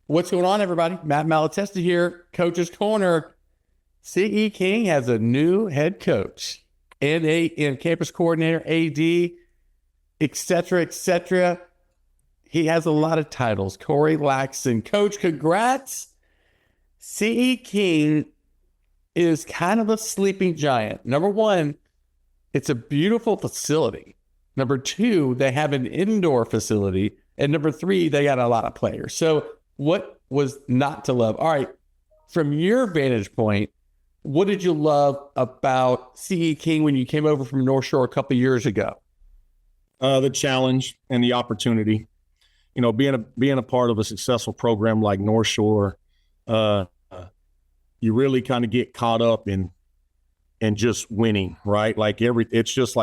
What's going on, everybody? Matt Malatesta here, Coach's Corner. C.E. King has a new head coach and campus coordinator, AD, et cetera, et cetera. He has a lot of titles. Cory, Laxen. Coach, congrats. C.E. King is kind of a sleeping giant. Number one, it's a beautiful facility. Number two, they have an indoor facility. And number three, they got a lot of players. So what was not to love? All right, from your vantage point, what did you love about C.E. King when you came over from North Shore a couple of years ago? The challenge and the opportunity. You know, being a part of a successful program like North Shore, you really kind of get caught up in just winning, right? Like it's just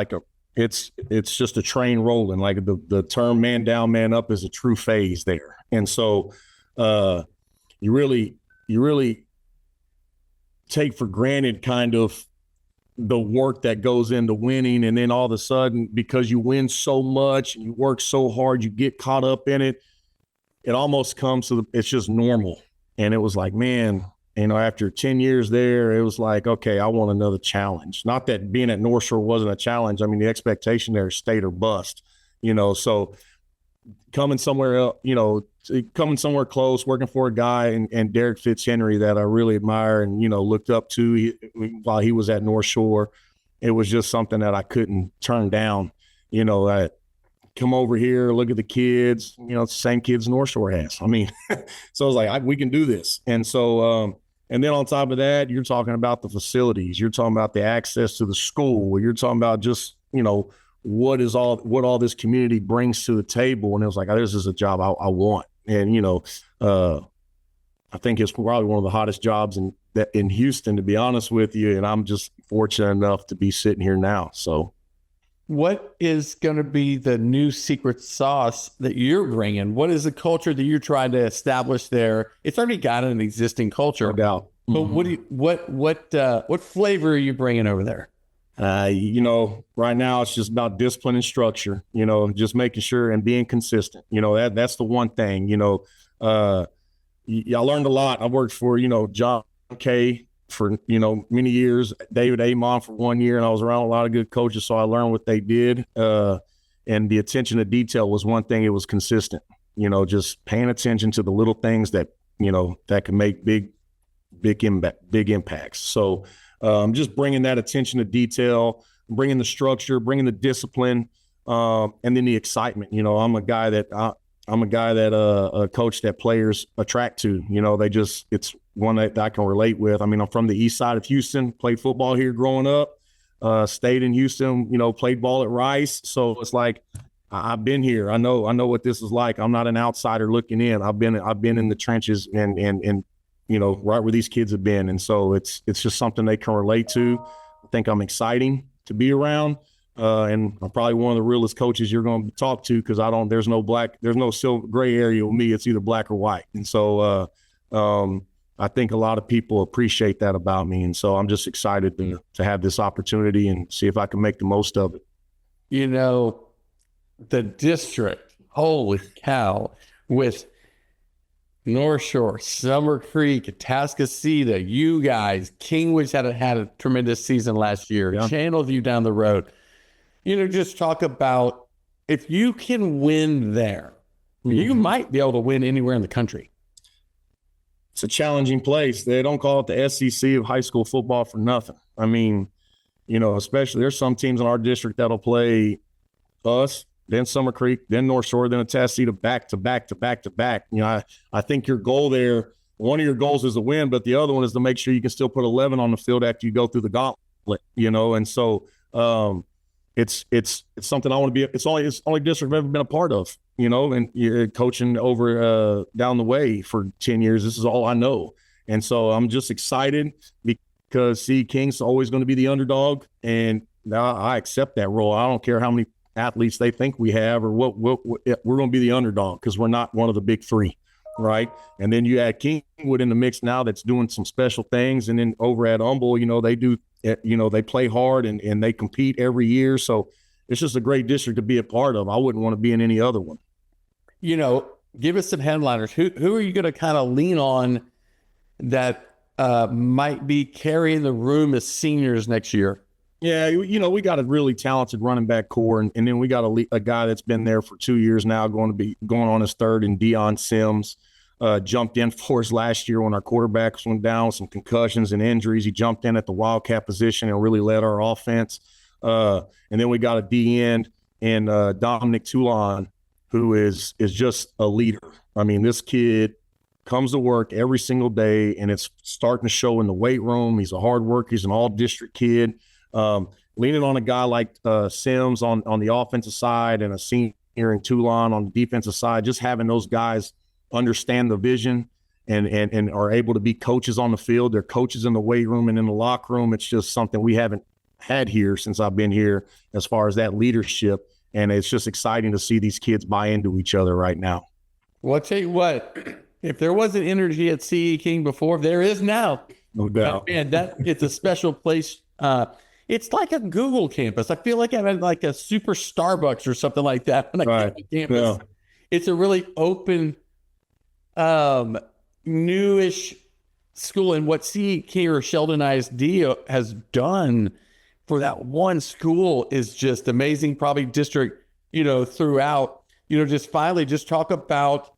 a train rolling. Like the term "man down, man up" is a true phase there, and so you really take for granted kind of the work that goes into winning. And then all of a sudden, because you win so much and you work so hard, you get caught up in it. It almost comes to it's just normal. And it was like, man, you know, after 10 years there, it was like, okay, I want another challenge. Not that being at North Shore wasn't a challenge. I mean, the expectation there is state or bust, you know, so coming somewhere else, you know, coming somewhere close, working for a guy and Derek Fitzhenry that I really admire and, you know, looked up to while he was at North Shore. It was just something that I couldn't turn down. You know, I come over here, look at the kids, you know, it's the same kids North Shore has. I mean, so I was like, we can do this. And so, and then on top of that, you're talking about the facilities, you're talking about the access to the school, you're talking about just, you know, what all this community brings to the table. And it was like, this is a job I want. And, you know, I think it's probably one of the hottest jobs in Houston, to be honest with you. And I'm just fortunate enough to be sitting here now. So what is going to be the new secret sauce that you're bringing? What is the culture that you're trying to establish there? It's already got an existing culture. No doubt. But what flavor are you bringing over there? You know, right now it's just about discipline and structure, you know, just making sure and being consistent. You know, that's the one thing, you know, I learned a lot. I worked for, you know, John K for, you know, many years, David Amon for 1 year, and I was around a lot of good coaches. So I learned what they did. And the attention to detail was one thing. It was consistent, you know, just paying attention to the little things that, you know, that can make big impacts. So, just bringing that attention to detail, bringing the structure, bringing the discipline, and then the excitement. You know, I'm a guy that a coach that players attract to. You know, it's one that I can relate with. I mean, I'm from the east side of Houston, played football here growing up, stayed in Houston, you know, played ball at Rice. So it's like, I've been here. I know what this is like. I'm not an outsider looking in. I've been in the trenches and you know, right where these kids have been. And so it's just something they can relate to. I think I'm exciting to be around. And I'm probably one of the realest coaches you're going to talk to, because there's no silver gray area with me. It's either black or white. And so I think a lot of people appreciate that about me. And so I'm just excited to have this opportunity and see if I can make the most of it. You know, the district, holy cow, with North Shore, Summer Creek, Atascocita, you guys, Kingwood's had a tremendous season last year. Yeah. Channelview down the road. You know, just talk about if you can win there, you might be able to win anywhere in the country. It's a challenging place. They don't call it the SEC of high school football for nothing. I mean, you know, especially there's some teams in our district that'll play us, then Summer Creek, then North Shore, then Atascocita, back to back to back to back. You know, I think your goal there, one of your goals is to win, but the other one is to make sure you can still put 11 on the field after you go through the gauntlet, you know. And so it's something I want to be. It's only district I've ever been a part of, you know, and you're coaching over down the way for 10 years. This is all I know. And so I'm just excited because C. King's always going to be the underdog, and now I accept that role. I don't care how many athletes they think we have or what we're going to be the underdog, because we're not one of the big three, right? And then you add Kingwood in the mix now that's doing some special things, and then over at Humble, you know, they do, you know, they play hard and they compete every year. So it's just a great district to be a part of. I wouldn't want to be in any other one. You know, give us some headliners. Who are you going to kind of lean on that might be carrying the room as seniors next year? Yeah, we got a really talented running back core, and then we got a guy that's been there for 2 years now, going on his third, and Deion Sims jumped in for us last year when our quarterbacks went down with some concussions and injuries. He jumped in at the wildcat position and really led our offense. And then we got a D end and Dominic Toulon, who is just a leader. I mean, this kid comes to work every single day, and it's starting to show in the weight room. He's a hard worker. He's an all-district kid. Leaning on a guy like Sims on the offensive side and a senior in Toulon on the defensive side, just having those guys understand the vision and are able to be coaches on the field. They're coaches in the weight room and in the locker room. It's just something we haven't had here since I've been here as far as that leadership. And it's just exciting to see these kids buy into each other right now. Well, I'll tell you what, if there wasn't energy at CE King before, there is now. No doubt. And it's a special place. It's like a Google campus. I feel like I'm at like a super Starbucks or something like that when I came to campus. Yeah. It's a really open, newish school. And what CE King or Sheldon ISD has done for that one school is just amazing. Probably district, throughout, just finally just talk about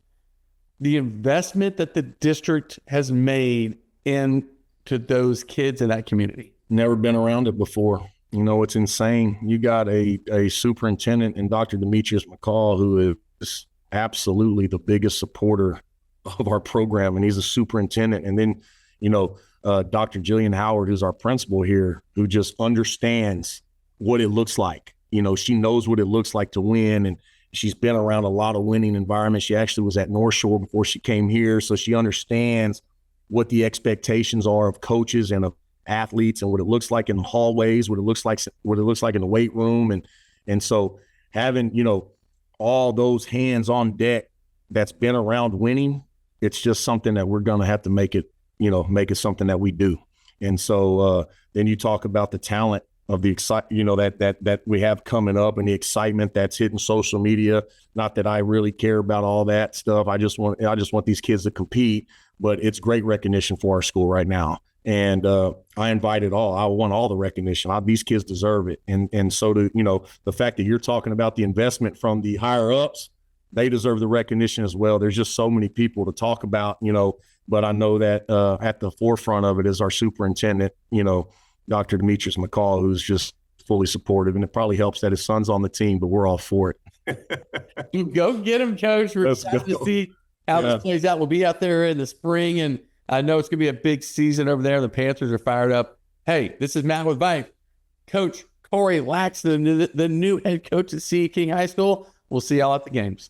the investment that the district has made into those kids in that community. Never been around it before. It's insane. You got a superintendent in Dr. Demetrius McCall, who is absolutely the biggest supporter of our program, and he's a superintendent. And then, Dr. Jillian Howard, who's our principal here, who just understands what it looks like. She knows what it looks like to win, and she's been around a lot of winning environments. She actually was at North Shore before she came here, so she understands what the expectations are of coaches and of athletes and what it looks like in the hallways, what it looks like in the weight room. And so having, all those hands on deck that's been around winning, it's just something that we're going to have to make it something that we do. And so then you talk about the talent of the that we have coming up and the excitement that's hitting social media. Not that I really care about all that stuff. I just want these kids to compete, but it's great recognition for our school right now. And I invite it all. I want all the recognition. These kids deserve it. And so the fact that you're talking about the investment from the higher ups, they deserve the recognition as well. There's just so many people to talk about, but I know that at the forefront of it is our superintendent, Dr. Demetrius McCall, who's just fully supportive. And it probably helps that his son's on the team, but we're all for it. Go get him, Coach. We're excited to see how this plays out. We'll be out there in the spring, and I know it's going to be a big season over there. The Panthers are fired up. Hey, this is Matt with VYPE. Coach Cory Laxen, the new head coach at CE King High School. We'll see y'all at the games.